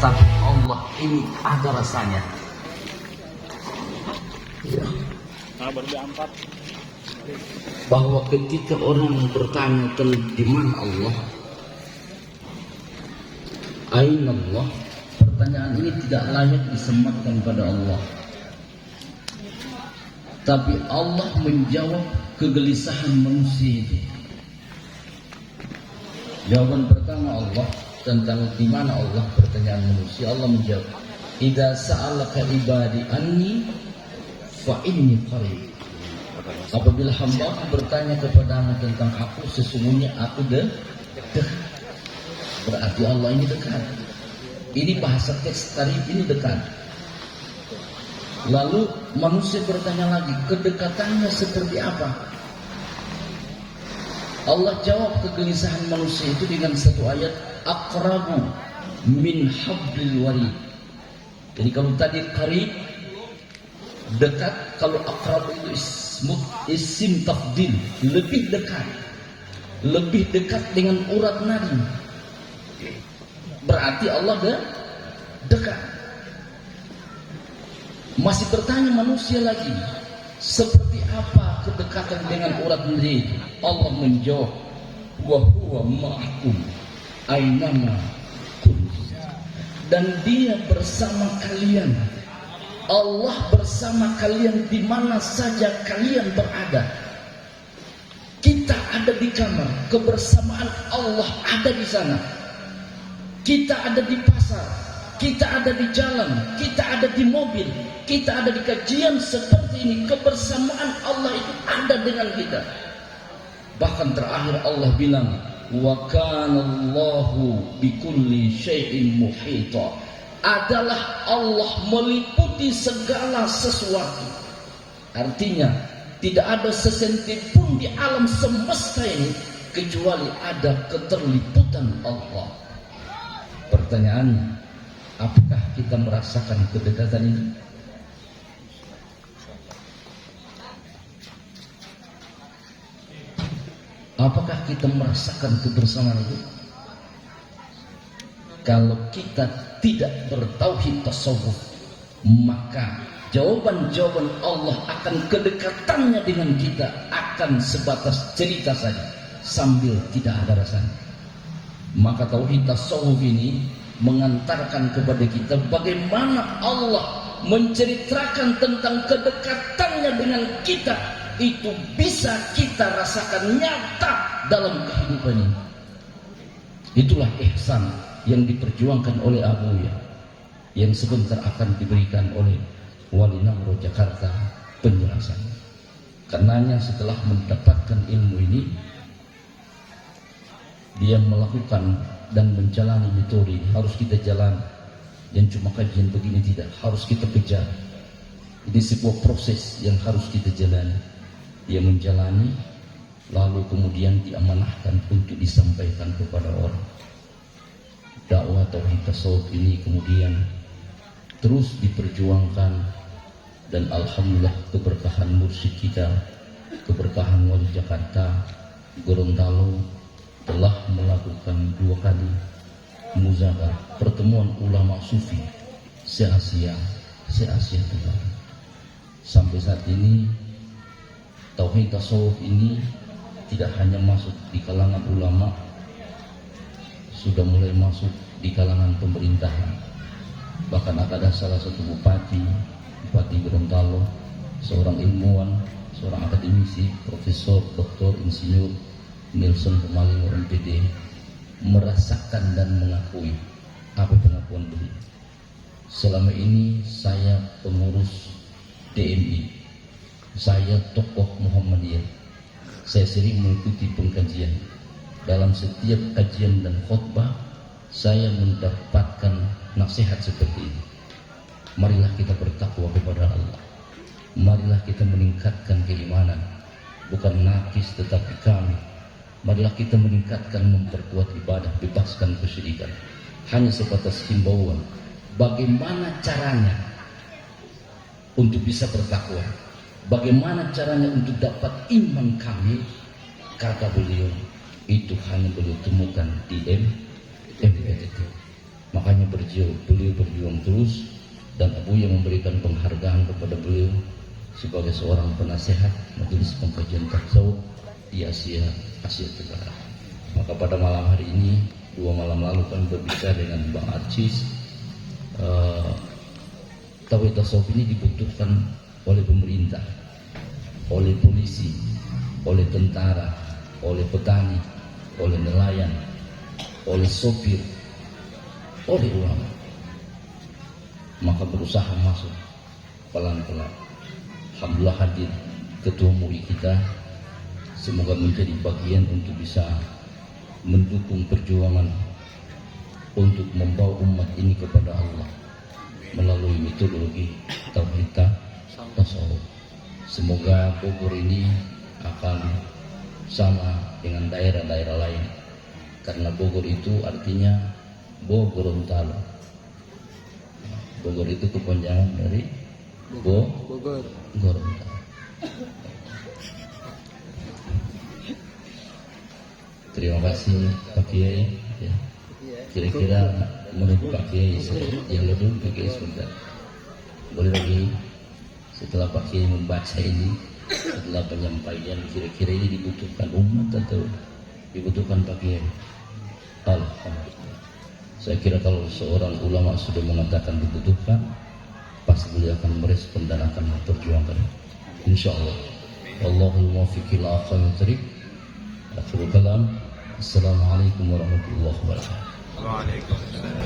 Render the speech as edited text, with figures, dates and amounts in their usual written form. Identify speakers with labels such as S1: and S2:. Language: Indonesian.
S1: tapi Allah ini ada rasanya. Ya.
S2: Baru diangkat.
S1: Bahwa ketika orang bertanya tentang di mana Allah, Aina Allah, pertanyaan ini tidak layak disematkan pada Allah. Tapi Allah menjawab kegelisahan manusia itu. Jawaban pertama Allah tentang di mana Allah, pertanyaan manusia, Allah menjawab, "Idza sa'alaka ibadi anni fa inni qarib." Apabila hamba bertanya kepadamu tentang aku, sesungguhnya aku dekat. Berarti Allah ini dekat. Ini bahasa teks qarib ini dekat. Lalu manusia bertanya lagi, kedekatannya seperti apa? Allah jawab kegelisahan manusia itu dengan satu ayat, aqrabu min hablil warid. Jadi kalau tadi qarib dekat, kalau aqrab itu isim tafdil, lebih dekat dengan urat nadi. Berarti Allah dekat. Masih bertanya manusia lagi, seperti apa kedekatan dengan urat nadi? Allah menjawab, wa huwa ma'akum ainama kuntum. Dan dia bersama kalian. Allah bersama kalian di mana saja kalian berada. Kita ada di kamar, kebersamaan Allah ada di sana. Kita ada di pasar, kita ada di jalan, kita ada di mobil, kita ada di kajian seperti ini. Kebersamaan Allah itu ada dengan kita. Bahkan terakhir Allah bilang, wa kana Allahu bikulli syai'in muhita. Adalah Allah meliputi segala sesuatu. Artinya tidak ada sesenti pun di alam semesta ini kecuali ada keterliputan Allah. Pertanyaannya, apakah kita merasakan kedekatan ini? Apakah kita merasakan kebersamaan itu? Kalau kita tidak bertauhid tasawuf, maka jawaban-jawaban Allah akan kedekatannya dengan kita akan sebatas cerita saja, sambil tidak ada rasanya. Maka tauhid tasawuf ini mengantarkan kepada kita bagaimana Allah menceritakan tentang kedekatannya dengan kita, itu bisa kita rasakan nyata dalam kehidupan ini. Itulah ihsan yang diperjuangkan oleh Abuya, yang sebentar akan diberikan oleh Wali Namro Jakarta penjelasan. Karenanya setelah mendapatkan ilmu ini, dia melakukan dan menjalani metode ini. Harus kita jalan, yang cuma kajian begini tidak, harus kita kejar. Ini sebuah proses yang harus kita jalani. Dia menjalani, lalu kemudian diamanahkan untuk disampaikan kepada orang. Dakwah tauhid tasawuf ini kemudian terus diperjuangkan, dan alhamdulillah keberkahan mursyid kita, keberkahan Wali Jakarta Gorontalo telah melakukan 2 kali muzakarah, pertemuan ulama sufi se-Asia Tenggara. Sampai saat ini tauhid tasawuf ini tidak hanya masuk di kalangan ulama, sudah mulai masuk di kalangan pemerintahan. Bahkan ada salah satu Bupati Gorontalo, seorang ilmuwan, seorang akademisi, Profesor Dr. Insinyur Nelson Pemaling MPD, merasakan dan mengakui apa pengakuan beliau. Selama ini saya pengurus DMI, saya tokoh Muhammadiyah, saya sering mengikuti pengkajian. Dalam setiap kajian dan khutbah saya mendapatkan nasihat seperti ini. Marilah kita bertakwa kepada Allah. Marilah kita meningkatkan keimanan, bukan nakis tetapi kamil. Marilah kita meningkatkan, memperkuat ibadah, bebaskan kesyirikan. Hanya sebatas himbauan. Bagaimana caranya untuk bisa bertakwa? Bagaimana caranya untuk dapat iman kamil? Kata beliau, itu hanya beliau temukan di MPT. Makanya beliau berjuang terus, dan Buya memberikan penghargaan kepada beliau sebagai seorang penasehat Majelis Pengkajian Tasawuf di Asia Tenggara. Maka pada malam hari ini, 2 malam lalu kami berbicara dengan Bang Arcis, tauhid tasawuf ini dibutuhkan oleh pemerintah, oleh polisi, oleh tentara, oleh petani, oleh nelayan, oleh sopir, oleh ulama. Maka berusaha masuk pelan-pelan. Alhamdulillah hadir Ketua MUI kita, semoga menjadi bagian untuk bisa mendukung perjuangan untuk membawa umat ini kepada Allah melalui metodologi tauhid tasawuf. Semoga Bogor ini akan sama dengan daerah-daerah lain, karena Bogor itu artinya Bogorontalo. Bogor itu kepanjangan dari Bogor. Gorontalo. Terima kasih Pak Kiai. Ya. Kira-kira menurut Pak Kiai yang lebih Pak Kiai sebentar. Boleh lagi setelah Pak Kiai membaca ini, setelah penyampaian, kira-kira ini dibutuhkan umat atau dibutuhkan Pak Kiai? Alhamdulillah. Saya kira kalau seorang ulama sudah mengatakan dibutuhkan, pasti beliau akan merespon dan akan memperjuangkan. Insyaallah. Allahul muwaffiq ila aqwamit thariq. Akhirul kalam. Assalamualaikum warahmatullahi wabarakatuh.
S2: Waalaikumsalam.